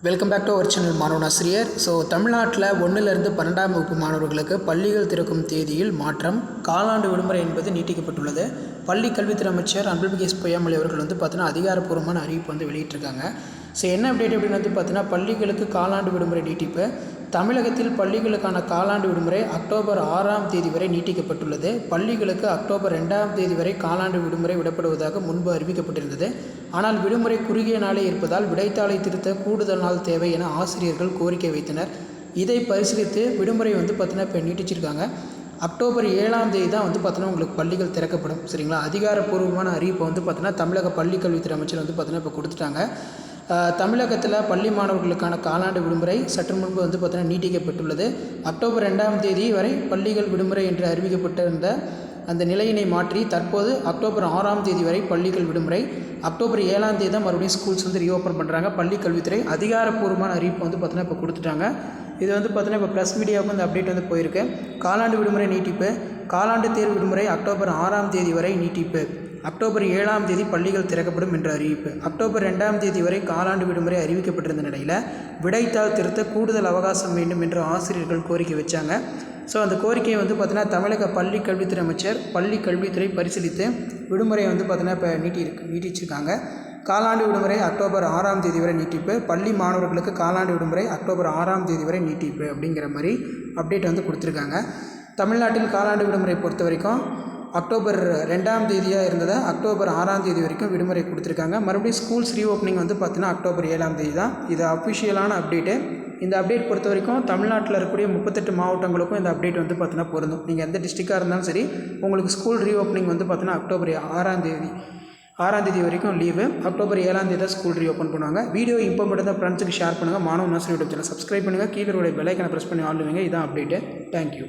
Welcome back to our channel மாணவன் ஆசிரியர். தமிழ்நாட்டில் 1லிருந்து 12ஆம் வகுப்பு மாணவர்களுக்கு பள்ளிகள் திறக்கும் தேதியில் மாற்றம். காலாண்டு விடுமுறை என்பது நீட்டிக்கப்பட்டுள்ளது. பள்ளி கல்வித்துறை அமைச்சர் அன்பில் எஸ் பொய்யாமொழி அவர்கள் அதிகாரப்பூர்வமான அறிவிப்பு வெளியிட்டிருக்காங்க. என்ன அப்டேட் அப்படின்னு பள்ளிகளுக்கு காலாண்டு விடுமுறை நீட்டிப்பு. தமிழகத்தில் பள்ளிகளுக்கான காலாண்டு விடுமுறை அக்டோபர் 6ஆம் தேதி வரை நீட்டிக்கப்பட்டுள்ளது. பள்ளிகளுக்கு அக்டோபர் 2ஆம் தேதி வரை காலாண்டு விடுமுறை விடப்படுவதாக முன்பு அறிவிக்கப்பட்டிருந்தது. ஆனால் விடுமுறை குறுகிய நாளே இருப்பதால் விடைத்தாளை திருத்த கூடுதல் நாள் தேவை என ஆசிரியர்கள் கோரிக்கை வைத்தனர். இதை பரிசீலித்து விடுமுறை இப்போ நீட்டிச்சிருக்காங்க. அக்டோபர் 7ஆம் தேதி தான் உங்களுக்கு பள்ளிகள் திறக்கப்படும். சரிங்களா? அதிகாரப்பூர்வமான அறிவிப்பை தமிழக பள்ளி கல்வித்துறை அமைச்சர் இப்போ கொடுத்துட்டாங்க. தமிழகத்தில் பள்ளி மாணவர்களுக்கான காலாண்டு விடுமுறை சற்று முன்பு நீட்டிக்கப்பட்டுள்ளது. அக்டோபர் 2ஆம் தேதி வரை பள்ளிகள் விடுமுறை என்று அறிவிக்கப்பட்டிருந்த அந்த நிலையினை மாற்றி தற்போது அக்டோபர் 6ஆம் தேதி வரை பள்ளிகள் விடுமுறை. அக்டோபர் 7ஆம் தேதி தான் மறுபடியும் ஸ்கூல்ஸ் ரீஓப்பன் பண்ணுறாங்க. பள்ளி கல்வித்துறை அதிகாரப்பூர்வமான அறிவிப்பு இப்போ கொடுத்துட்டாங்க. இது இப்போ ப்ளஸ் மீடியாவுக்கு இந்த அப்டேட் போயிருக்கு. காலாண்டு விடுமுறை நீட்டிப்பு. காலாண்டு தேர்வு விடுமுறை அக்டோபர் 6ஆம் தேதி வரை நீட்டிப்பு. அக்டோபர் 7ஆம் தேதி பள்ளிகள் திறக்கப்படும் என்ற அறிவிப்பு. அக்டோபர் 2ஆம் தேதி வரை காலாண்டு விடுமுறை அறிவிக்கப்பட்டிருந்த நிலையில் விடைத்தாள் திருத்த கூடுதல் அவகாசம் வேண்டும் என்று ஆசிரியர்கள் கோரிக்கை வச்சாங்க. அந்த கோரிக்கையை தமிழக பள்ளி கல்வித்துறை அமைச்சர் பள்ளி கல்வித்துறை பரிசீலித்து விடுமுறையை இப்போ நீட்டிச்சிருக்காங்க. காலாண்டு விடுமுறை அக்டோபர் 6ஆம் தேதி வரை நீட்டிப்பு. பள்ளி மாணவர்களுக்கு காலாண்டு விடுமுறை அக்டோபர் 6ஆம் தேதி வரை நீட்டிப்பு அப்படிங்கிற மாதிரி அப்டேட் கொடுத்துருக்காங்க. தமிழ்நாட்டில் காலாண்டு விடுமுறை பொறுத்த வரைக்கும் அக்டோபர் 2ஆம் தேதியாக இருந்ததை அக்டோபர் 6ஆம் தேதி வரைக்கும் விடுமுறை கொடுத்துருக்காங்க. மறுபடியும் ஸ்கூல்ஸ் ரீஓப்பனிங் அக்டோபர் 7ஆம் தேதி தான். இது அஃபிஷியலான அப்டேட்டு. இந்த அப்டேட் பொறுத்த வரைக்கும் தமிழ்நாட்டில் இருக்கக்கூடிய 38 மாவட்டங்களுக்கும் இந்த அப்டேட் பொருந்தும். நீங்கள் எந்த டிஸ்ட்ரிக்டாக இருந்தாலும் சரி, உங்களுக்கு ஸ்கூல் ரீஓப்பனிங் அக்டோபர் 6ஆம் தேதி வரைக்கும் லீவு. அக்டோபர் 7ஆம் தேதி தான் ஸ்கூல் ரீஓப்பன் பண்ணுவாங்க. வீடியோ இம்பார்ட்டன்ட் தான் ஃப்ரெண்ட்ஸுக்கு ஷேர் பண்ணுங்கள். மாணவன் ஆசிரியர் யூடியூப் சேனல் சப்ஸ்கிரைப் பண்ணுங்கள். கீழே பெல் ஐக்கானை ப்ரெஸ் பண்ணி ஆள் வைங்க. இதான் அப்டேட்டு. தேங்க்யூ.